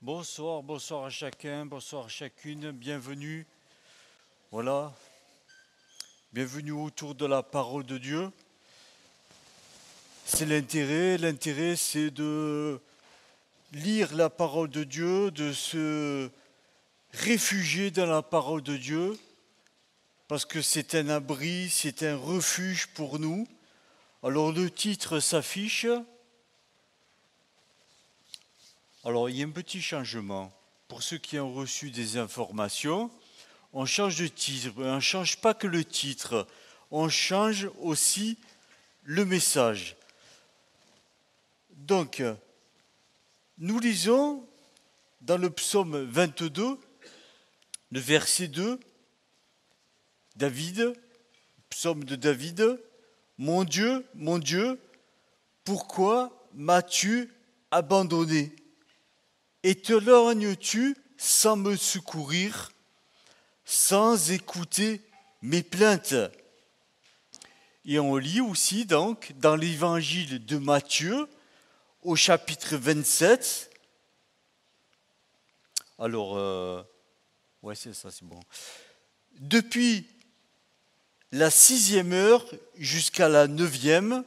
Bonsoir, bonsoir à chacun, bonsoir à chacune, bienvenue. Voilà, bienvenue autour de la parole de Dieu. C'est l'intérêt c'est de lire la parole de Dieu, de se réfugier dans la parole de Dieu, parce que c'est un abri, c'est un refuge pour nous. Alors le titre s'affiche. Alors il y a un petit changement. Pour ceux qui ont reçu des informations, on change de titre, mais on ne change pas que le titre, on change aussi le message. Donc, nous lisons dans le psaume 22, le verset 2, David, psaume de David, mon Dieu, pourquoi m'as-tu abandonné? Et te lorgnes-tu sans me secourir, sans écouter mes plaintes? Et on lit aussi donc dans l'évangile de Matthieu au chapitre 27. Alors, ouais c'est ça, c'est bon. Depuis la 6e heure jusqu'à la 9e,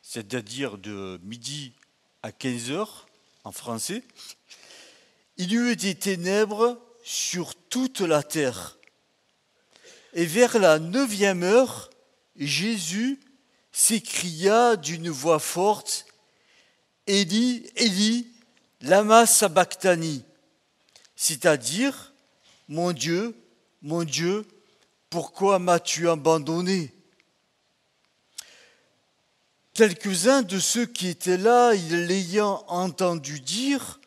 c'est-à-dire de midi à 15 heures en français, il y eut des ténèbres sur toute la terre. Et vers la 9e heure, Jésus s'écria d'une voix forte, Élie, Élie, lama sabachthani, c'est-à-dire, mon Dieu, pourquoi m'as-tu abandonné? Quelques-uns de ceux qui étaient là, l'ayant entendu dire,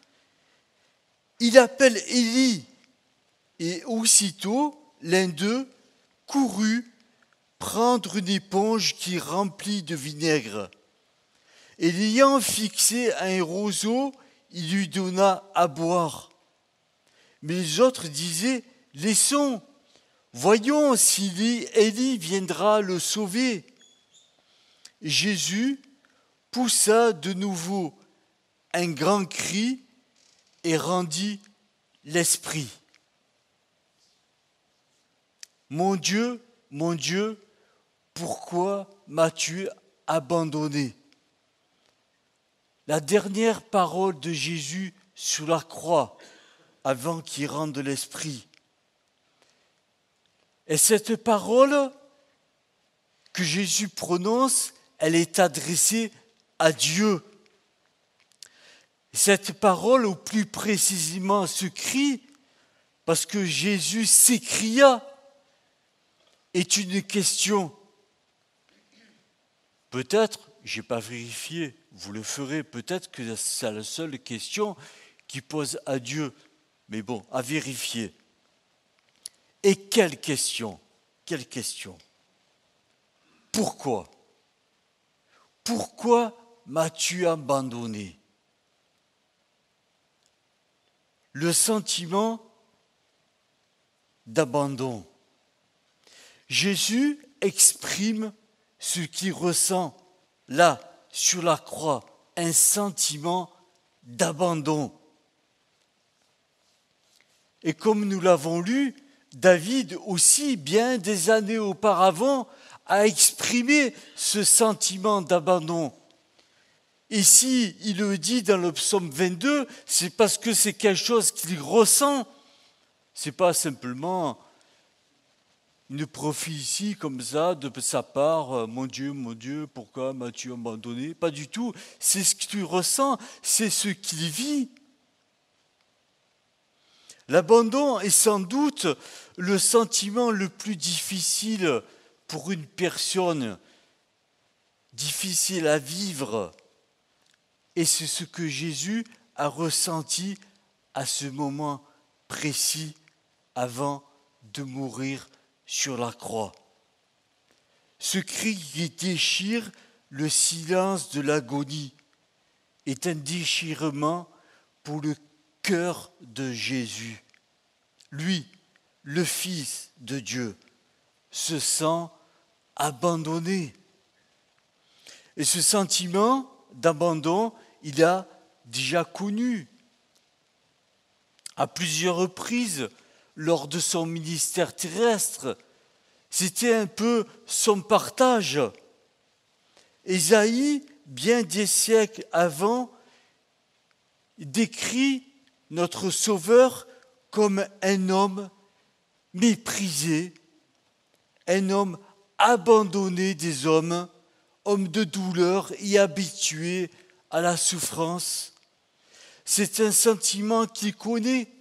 il appelle Élie, et aussitôt l'un d'eux courut prendre une éponge qui remplit de vinaigre. Et l'ayant fixé à un roseau, il lui donna à boire. Mais les autres disaient, laissons, voyons si Élie viendra le sauver. Jésus poussa de nouveau un grand cri et rendit l'esprit. Mon Dieu, pourquoi m'as-tu abandonné? La dernière parole de Jésus sur la croix, avant qu'il rende l'esprit. Et cette parole que Jésus prononce, elle est adressée à Dieu. Cette parole, ou plus précisément ce cri, parce que Jésus s'écria, est une question. Peut-être, je n'ai pas vérifié, vous le ferez, peut-être que c'est la seule question qui pose à Dieu. Mais bon, à vérifier. Et quelle question? Quelle question? Pourquoi? Pourquoi m'as-tu abandonné? Le sentiment d'abandon. Jésus exprime ce qu'il ressent là, sur la croix, un sentiment d'abandon. Et comme nous l'avons lu, David aussi, bien des années auparavant, a exprimé ce sentiment d'abandon. Et si il le dit dans le psaume 22, c'est parce que c'est quelque chose qu'il ressent. Ce n'est pas simplement une prophétie comme ça de sa part, mon Dieu, pourquoi m'as-tu abandonné? Pas du tout, c'est ce qu'il ressent, c'est ce qu'il vit. L'abandon est sans doute le sentiment le plus difficile pour une personne, difficile à vivre. Et c'est ce que Jésus a ressenti à ce moment précis avant de mourir sur la croix. Ce cri qui déchire le silence de l'agonie est un déchirement pour le cœur de Jésus. Lui, le Fils de Dieu, se sent abandonné. Et ce sentiment d'abandon, il a déjà connu. à plusieurs reprises lors de son ministère terrestre. C'était un peu son partage. Ésaïe, bien des siècles avant, décrit notre Sauveur comme un homme méprisé, un homme abandonné des hommes, homme de douleur et habitué à la souffrance. C'est un sentiment qu'il connaît,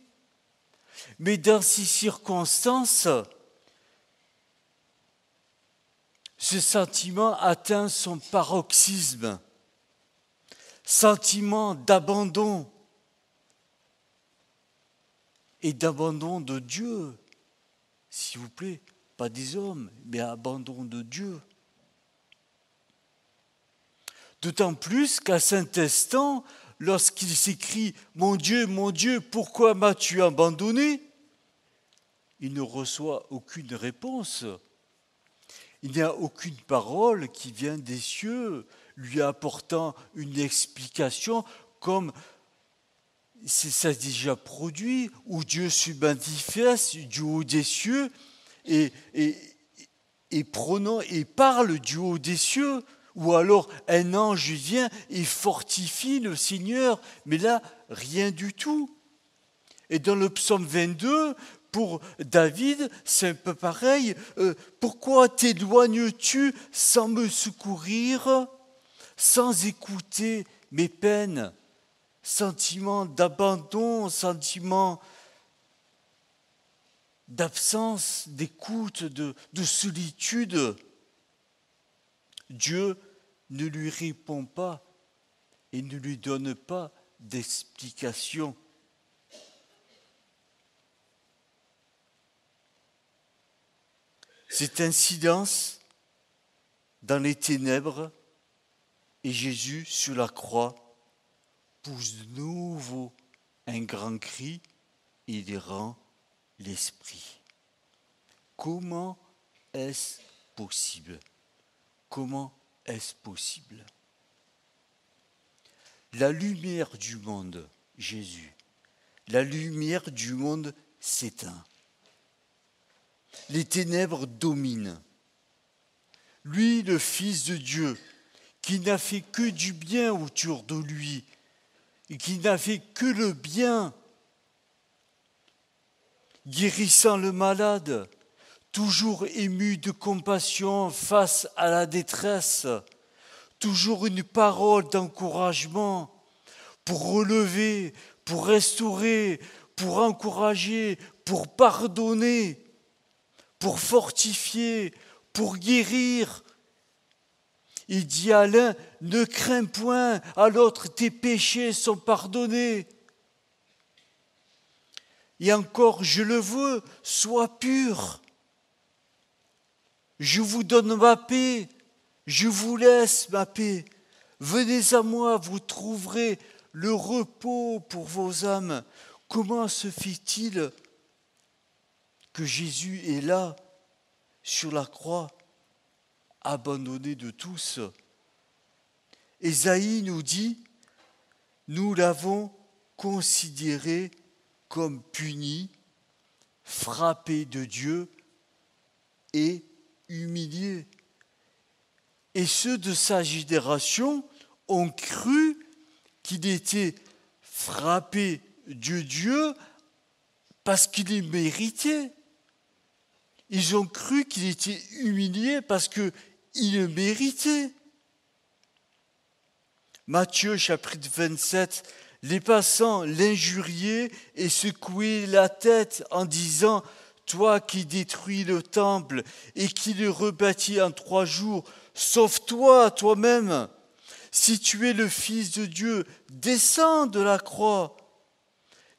mais dans ces circonstances, ce sentiment atteint son paroxysme, sentiment d'abandon et d'abandon de Dieu, s'il vous plaît, pas des hommes, mais abandon de Dieu. D'autant plus qu'à Saint-Instant, lorsqu'il s'écrie « Mon Dieu, pourquoi m'as-tu abandonné ?» il ne reçoit aucune réponse. Il n'y a aucune parole qui vient des cieux lui apportant une explication comme ça s'est déjà produit, où Dieu se manifeste du haut des cieux et parle du haut des cieux, ou alors un ange vient et fortifie le Seigneur, mais là, rien du tout. Et dans le psaume 22, pour David, c'est un peu pareil. Pourquoi t'éloignes-tu sans me secourir, sans écouter mes peines? Sentiment d'abandon, sentiment d'absence, d'écoute, de solitude. Dieu ne lui répond pas et ne lui donne pas d'explication. C'est un silence dans les ténèbres et Jésus sur la croix pousse de nouveau un grand cri et il rend l'esprit. Comment est-ce possible? Comment est-ce possible? La lumière du monde, Jésus, la lumière du monde s'éteint. Les ténèbres dominent. Lui, le Fils de Dieu, qui n'a fait que du bien autour de lui, et qui n'a fait que le bien, guérissant le malade, toujours ému de compassion face à la détresse, toujours une parole d'encouragement pour relever, pour restaurer, pour encourager, pour pardonner, pour fortifier, pour guérir. Il dit à l'un, ne crains point, à l'autre, tes péchés sont pardonnés. Et encore, je le veux, sois pur. Je vous donne ma paix, je vous laisse ma paix. Venez à moi, vous trouverez le repos pour vos âmes. Comment se fait-il que Jésus est là, sur la croix, abandonné de tous? Ésaïe nous dit, nous l'avons considéré comme puni, frappé de Dieu et humilié. Et ceux de sa génération ont cru qu'il était frappé de Dieu parce qu'il est mérité. Ils ont cru qu'il était humilié parce qu'il le méritait. Matthieu chapitre 27, les passants l'injuriaient et secouaient la tête en disant « Toi qui détruis le temple et qui le rebâtis en 3 jours, sauve-toi toi-même. Si tu es le Fils de Dieu, descends de la croix. »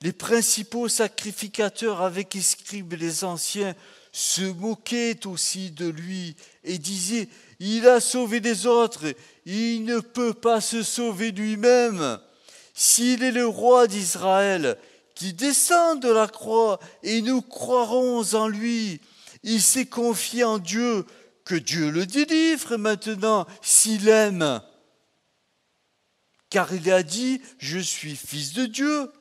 Les principaux sacrificateurs avec les scribes et les anciens se moquaient aussi de lui et disaient « Il a sauvé les autres, il ne peut pas se sauver lui-même. S'il est le roi d'Israël, qu'il descende de la croix et nous croirons en lui. Il s'est confié en Dieu, que Dieu le délivre maintenant s'il aime. Car il a dit « Je suis fils de Dieu ».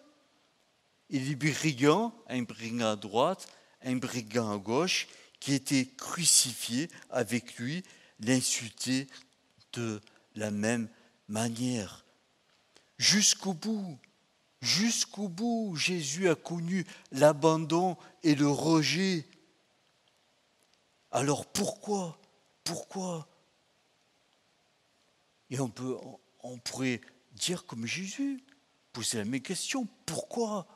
et les brigands, un brigand à droite, un brigand à gauche, qui étaient crucifiés avec lui, l'insultaient de la même manière. Jusqu'au bout, Jésus a connu l'abandon et le rejet. Alors pourquoi Et on pourrait dire comme Jésus, poser la même question, pourquoi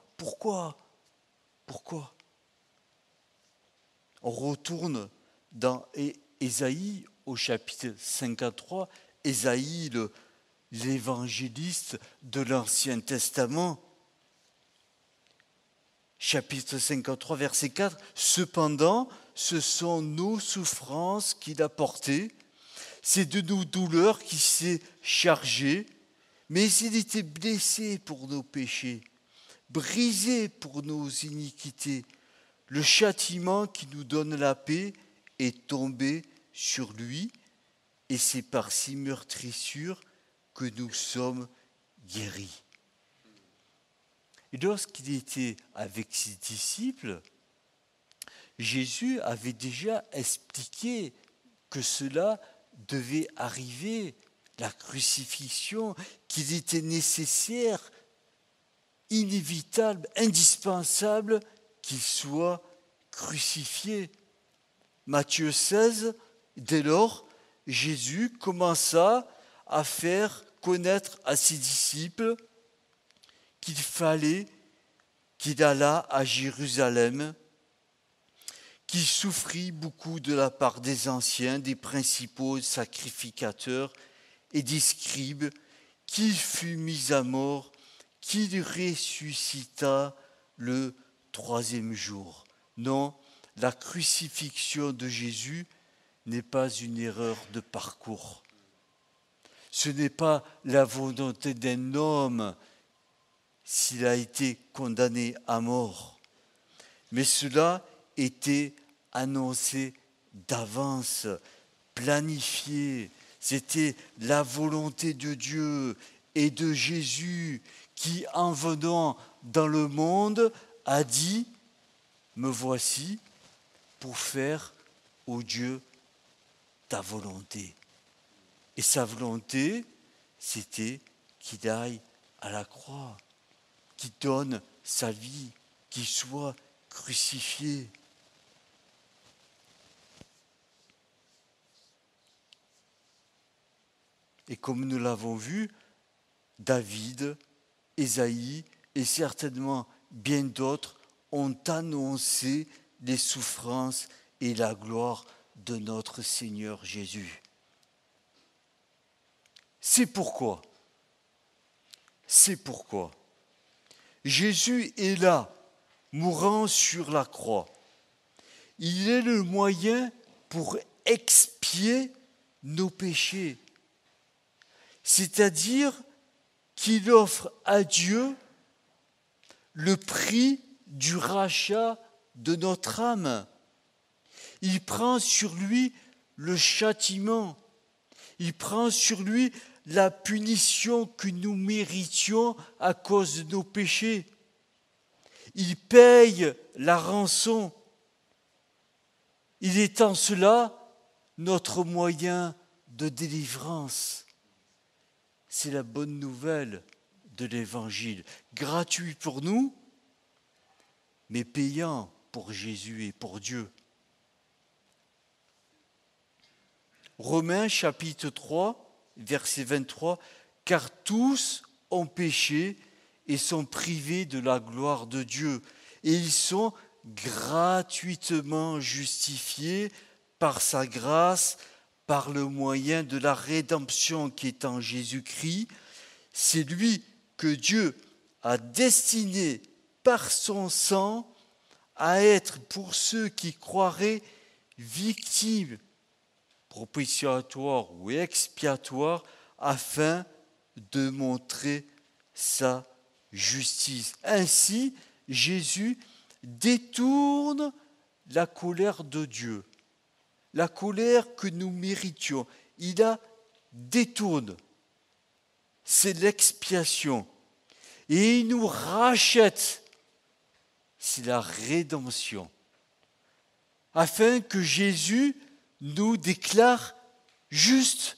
On retourne dans Ésaïe au chapitre 53, Ésaïe, l'évangéliste de l'Ancien Testament. Chapitre 53, verset 4, « Cependant, ce sont nos souffrances qu'il a portées, c'est de nos douleurs qu'il s'est chargé, mais il était blessé pour nos péchés, brisé pour nos iniquités. Le châtiment qui nous donne la paix est tombé sur lui, et c'est par ses meurtrissures que nous sommes guéris. » Et lorsqu'il était avec ses disciples, Jésus avait déjà expliqué que cela devait arriver, la crucifixion, qu'il était nécessaire, inévitable, indispensable qu'il soit crucifié. Matthieu 16, dès lors, Jésus commença à faire connaître à ses disciples qu'il fallait qu'il allât à Jérusalem, qu'il souffrit beaucoup de la part des anciens, des principaux sacrificateurs et des scribes, qu'il fut mis à mort, qu'il ressuscita le troisième jour. Non, la crucifixion de Jésus n'est pas une erreur de parcours. Ce n'est pas la volonté d'un homme s'il a été condamné à mort, mais cela était annoncé d'avance, planifié. C'était la volonté de Dieu et de Jésus qui, en venant dans le monde, a dit « Me voici pour faire, ô Dieu, ta volonté. » Et sa volonté, c'était qu'il aille à la croix, qu'il donne sa vie, qu'il soit crucifié. Et comme nous l'avons vu, David, Ésaïe et certainement bien d'autres ont annoncé les souffrances et la gloire de notre Seigneur Jésus. C'est pourquoi Jésus est là, mourant sur la croix. Il est le moyen pour expier nos péchés. C'est-à-dire qu'il offre à Dieu le prix du rachat de notre âme. Il prend sur lui le châtiment. Il prend sur lui la punition que nous méritions à cause de nos péchés. Il paye la rançon. Il est en cela notre moyen de délivrance. C'est la bonne nouvelle de l'Évangile, gratuit pour nous, mais payant pour Jésus et pour Dieu. Romains chapitre 3, verset 23, « Car tous ont péché et sont privés de la gloire de Dieu, et ils sont gratuitement justifiés par sa grâce, par le moyen de la rédemption qui est en Jésus-Christ. C'est lui que Dieu a destiné par son sang à être pour ceux qui croiraient victimes propitiatoire ou expiatoire afin de montrer sa justice. Ainsi, Jésus détourne la colère de Dieu, la colère que nous méritions. Il la détourne. C'est l'expiation. Et il nous rachète c'est la rédemption. Afin que Jésus nous déclare justes,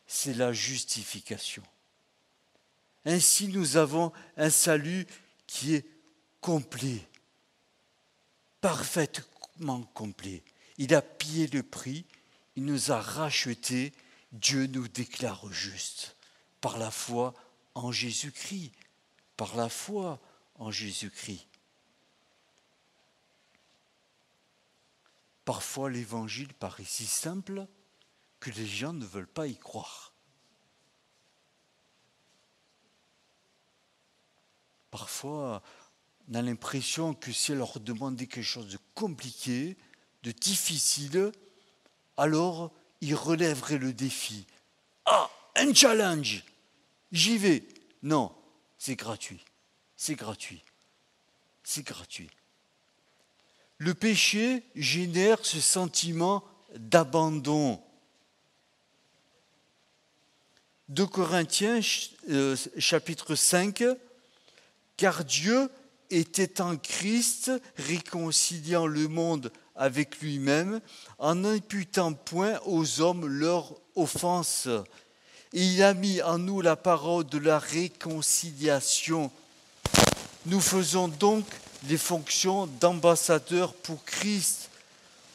c'est la justification. Ainsi, nous avons un salut qui est complet, parfaitement complet. Il a payé le prix, il nous a rachetés, Dieu nous déclare justes par la foi en Jésus-Christ, par la foi en Jésus-Christ. Parfois, l'évangile paraît si simple que les gens ne veulent pas y croire. Parfois, on a l'impression que si on leur demandait quelque chose de compliqué, de difficile, alors ils relèveraient le défi. Ah, un challenge, j'y vais. Non, c'est gratuit, c'est gratuit, c'est gratuit. Le péché génère ce sentiment d'abandon. 2 Corinthiens chapitre 5, car Dieu était en Christ, réconciliant le monde avec lui-même, en n'imputant point aux hommes leurs offenses. Et il a mis en nous la parole de la réconciliation. Nous faisons donc les fonctions d'ambassadeurs pour Christ,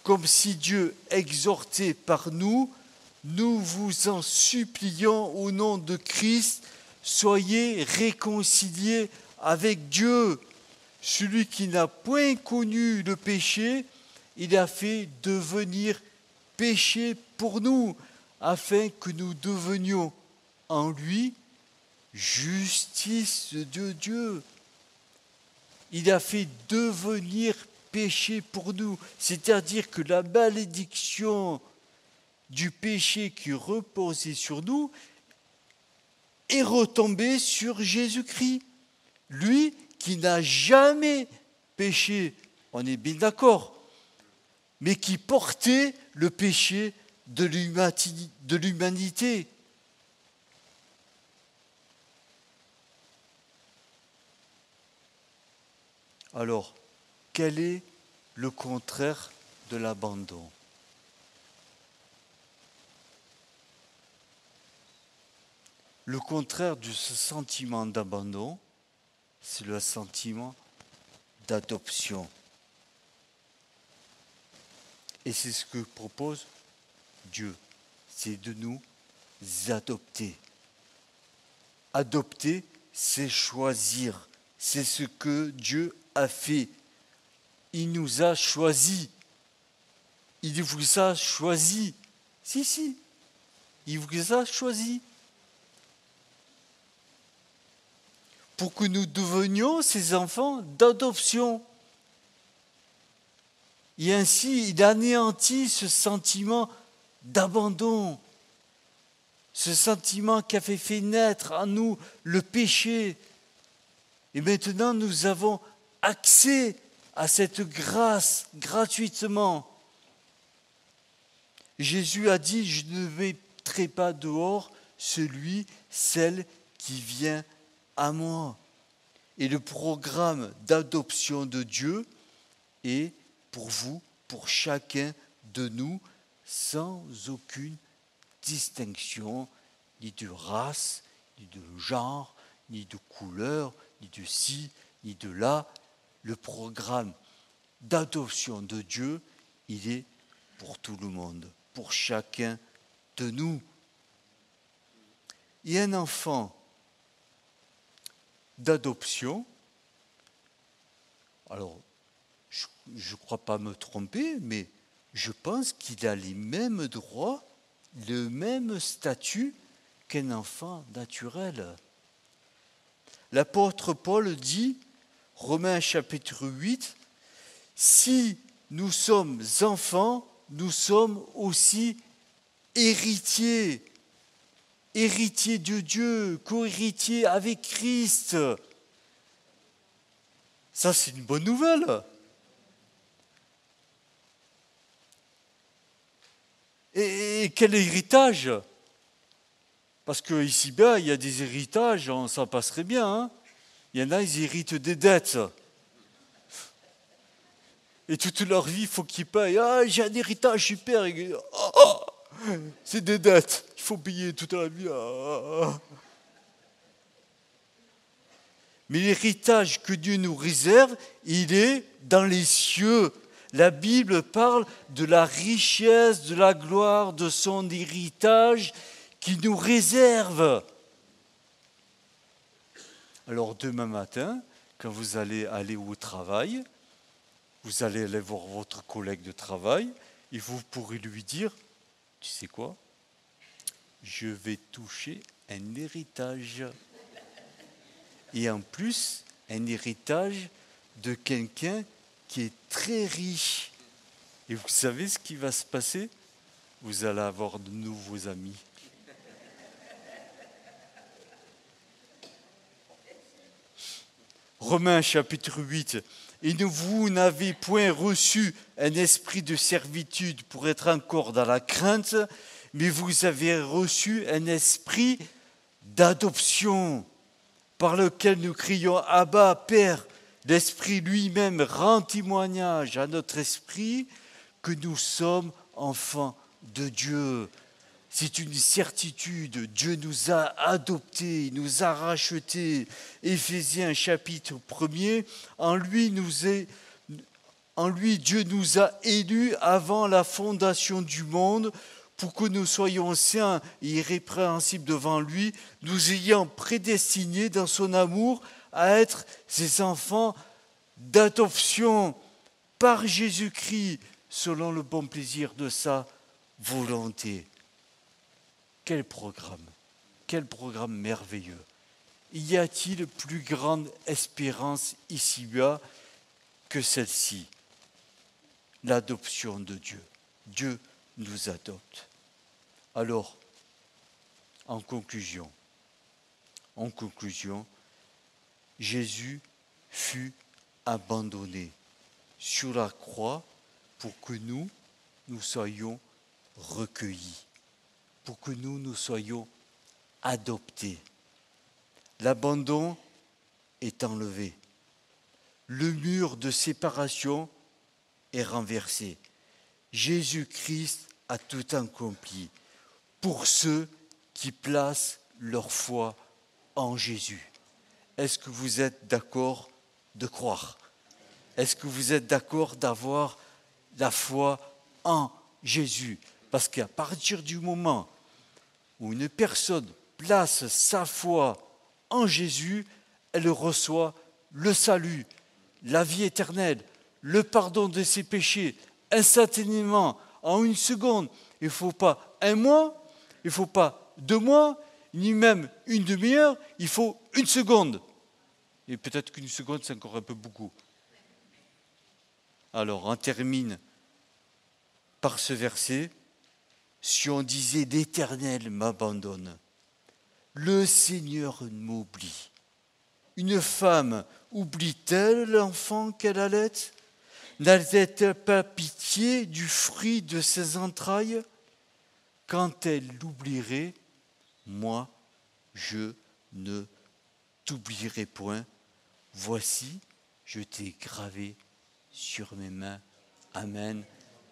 comme si Dieu exhortait par nous, nous vous en supplions au nom de Christ, soyez réconciliés avec Dieu. Celui qui n'a point connu le péché, il a fait devenir péché pour nous, afin que nous devenions en lui justice de Dieu. Il a fait devenir péché pour nous, c'est-à-dire que la malédiction du péché qui reposait sur nous est retombée sur Jésus-Christ. Lui qui n'a jamais péché, on est bien d'accord, mais qui portait le péché de l'humanité. Alors, quel est le contraire de l'abandon ? Le contraire de ce sentiment d'abandon, c'est le sentiment d'adoption. Et c'est ce que propose Dieu, c'est de nous adopter. Adopter, c'est choisir. C'est ce que Dieu a fait. Il nous a choisis. Il vous a choisi. Si, il vous a choisi. Pour que nous devenions ses enfants d'adoption. Et ainsi, il anéantit ce sentiment d'abandon, ce sentiment qui avait fait naître en nous le péché. Et maintenant, nous avons accès à cette grâce gratuitement. Jésus a dit, je ne mettrai pas dehors celle qui vient à moi. Et le programme d'adoption de Dieu est pour vous, pour chacun de nous, sans aucune distinction, ni de race, ni de genre, ni de couleur, ni de ci, ni de là. Le programme d'adoption de Dieu, il est pour tout le monde, pour chacun de nous. Et un enfant d'adoption, alors je ne crois pas me tromper, mais je pense qu'il a les mêmes droits, le même statut qu'un enfant naturel. L'apôtre Paul dit, Romains chapitre 8, « Si nous sommes enfants, nous sommes aussi héritiers. » Héritier de Dieu, co-héritier avec Christ. Ça, c'est une bonne nouvelle. Et quel héritage ? Parce qu'ici-bas, il y a des héritages, ça passerait bien. Hein, il y en a, ils héritent des dettes. Et toute leur vie, il faut qu'ils payent. Ah, j'ai un héritage super. C'est des dettes. Il faut payer toute la vie. Mais l'héritage que Dieu nous réserve, il est dans les cieux. La Bible parle de la richesse, de la gloire, de son héritage qui nous réserve. Alors demain matin, quand vous allez aller au travail, vous allez aller voir votre collègue de travail et vous pourrez lui dire, tu sais quoi, je vais toucher un héritage. Et en plus, un héritage de quelqu'un qui est très riche. Et vous savez ce qui va se passer? Vous allez avoir de nouveaux amis. Romains chapitre 8. Et vous n'avez point reçu un esprit de servitude pour être encore dans la crainte, mais vous avez reçu un esprit d'adoption par lequel nous crions « Abba, Père ». L'Esprit lui-même rend témoignage à notre esprit que nous sommes enfants de Dieu. C'est une certitude. Dieu nous a adoptés, il nous a rachetés. Éphésiens chapitre 1er, en lui, Dieu nous a élus avant la fondation du monde pour que nous soyons saints et irrépréhensibles devant lui, nous ayant prédestinés dans son amour à être ses enfants d'adoption par Jésus-Christ selon le bon plaisir de sa volonté. Quel programme merveilleux. Y a-t-il plus grande espérance ici-bas que celle-ci? L'adoption de Dieu. Dieu nous adopte. Alors, en conclusion, Jésus fut abandonné sur la croix pour que nous soyons recueillis, pour que nous soyons adoptés. L'abandon est enlevé. Le mur de séparation est renversé. Jésus-Christ a tout accompli pour ceux qui placent leur foi en Jésus. Est-ce que vous êtes d'accord de croire? Est-ce que vous êtes d'accord d'avoir la foi en Jésus? Parce qu'à partir du moment où une personne place sa foi en Jésus, elle reçoit le salut, la vie éternelle, le pardon de ses péchés, instantanément, en une seconde. Il ne faut pas un mois, il ne faut pas 2 mois, ni même une demi-heure, il faut 1 seconde. Et peut-être qu'une seconde, c'est encore un peu beaucoup. Alors, on termine par ce verset. Si on disait l'Éternel m'abandonne, le Seigneur m'oublie. Une femme oublie-t-elle l'enfant qu'elle allait? N'a-t-elle pas pitié du fruit de ses entrailles? Quand elle l'oublierait, moi, je ne t'oublierai point. Voici, je t'ai gravé sur mes mains. Amen.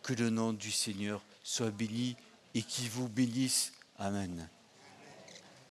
Que le nom du Seigneur soit béni et qu'il vous bénisse. Amen.